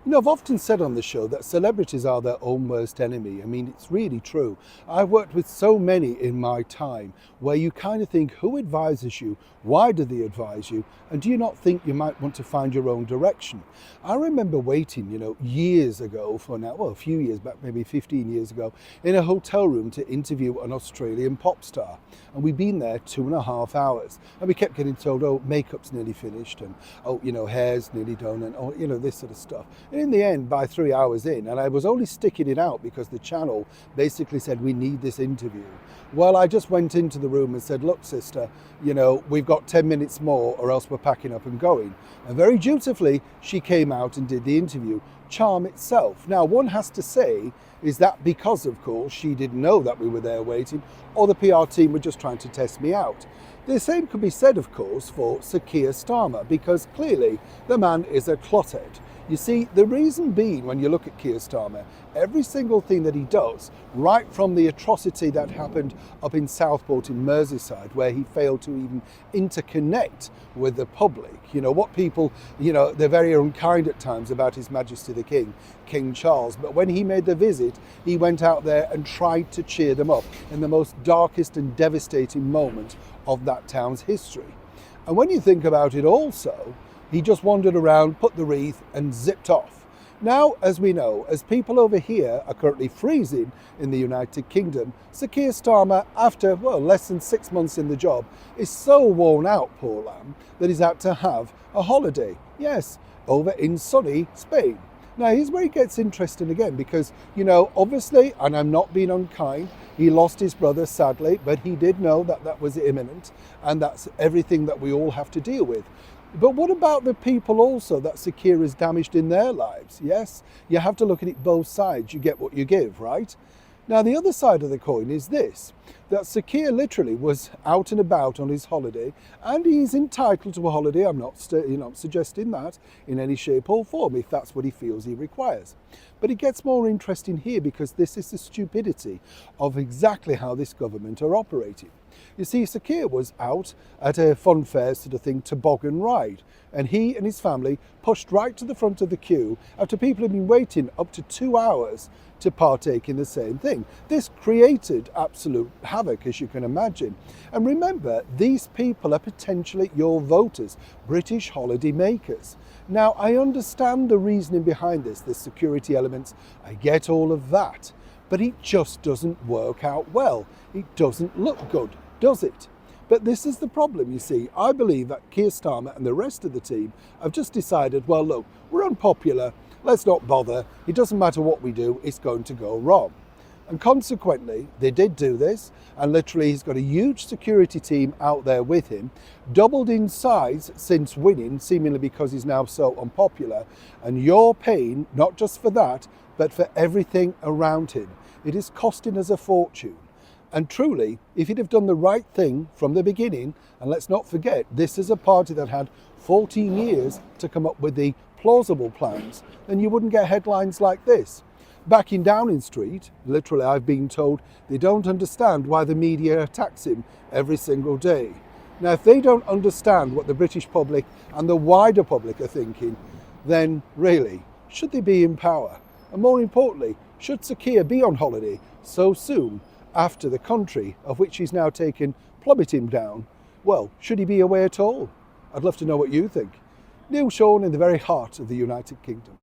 You know, I've often said on the show that celebrities are their own worst enemy. I mean, it's really true. I've worked with so many in my time where you kind of think, who advises you? Why do they advise you? And do you not think you might want to find your own direction? I remember waiting, years ago a few years back, maybe 15 years ago, in a hotel room to interview an Australian pop star. And we'd been there 2.5 hours. And we kept getting told, oh, makeup's nearly finished, and hair's nearly done, and this sort of stuff. In the end, by 3 hours in, and I was only sticking it out because the channel basically said, we need this interview. Well, I just went into the room and said, look, sister, we've got 10 minutes more or else we're packing up and going. And very dutifully, she came out and did the interview. Charm itself. Now, one has to say, is that because, of course, she didn't know that we were there waiting, or the PR team were just trying to test me out. The same could be said, of course, for Kier Starmer, because clearly the man is a clothead. You see, the reason being, when you look at Kier Starmer, every single thing that he does, right from the atrocity that happened up in Southport in Merseyside, where he failed to even interconnect with the public, what people, they're very unkind at times about His Majesty the King, King Charles, but when he made the visit, he went out there and tried to cheer them up in the most darkest and devastating moment of that town's history. And when you think about it also, he just wandered around, put the wreath and zipped off. Now, as we know, as people over here are currently freezing in the United Kingdom, Sir Kier Starmer, after, less than 6 months in the job, is so worn out, poor lamb, that he's had to have a holiday. Yes, over in sunny Spain. Now, here's where it gets interesting again, because, obviously, and I'm not being unkind, he lost his brother, sadly, but he did know that that was imminent, and that's everything that we all have to deal with. But what about the people also that Sir Kier has damaged in their lives? Yes, you have to look at it both sides. You get what you give, right? Now, the other side of the coin is this, that Sir Kier literally was out and about on his holiday, and he's entitled to a holiday. I'm not suggesting that in any shape or form, if that's what he feels he requires. But it gets more interesting here because this is the stupidity of exactly how this government are operating. You see, Sir Kier was out at a fun fair sort of thing, toboggan ride, and he and his family pushed right to the front of the queue after people had been waiting up to 2 hours to partake in the same thing. This created absolute havoc, as you can imagine. And remember, these people are potentially your voters, British holiday makers. Now, I understand the reasoning behind this, the security elements, I get all of that, but it just doesn't work out well. It doesn't look good, does it? But this is the problem, you see. I believe that Kier Starmer and the rest of the team have just decided, well, look, we're unpopular, let's not bother, it doesn't matter what we do, it's going to go wrong. And consequently, they did do this, and literally he's got a huge security team out there with him, doubled in size since winning, seemingly because he's now so unpopular, and you're paying not just for that, but for everything around him. It is costing us a fortune. And truly, if he'd have done the right thing from the beginning, and let's not forget, this is a party that had 14 years to come up with the plausible plans, then you wouldn't get headlines like this. Back in Downing Street, literally I've been told they don't understand why the media attacks him every single day. Now, if they don't understand what the British public and the wider public are thinking, then really, should they be in power? And more importantly, should Sir Kier be on holiday so soon after the country of which he's now taken plummeting down? Well, should he be away at all? I'd love to know what you think. Neil Sean in the very heart of the United Kingdom.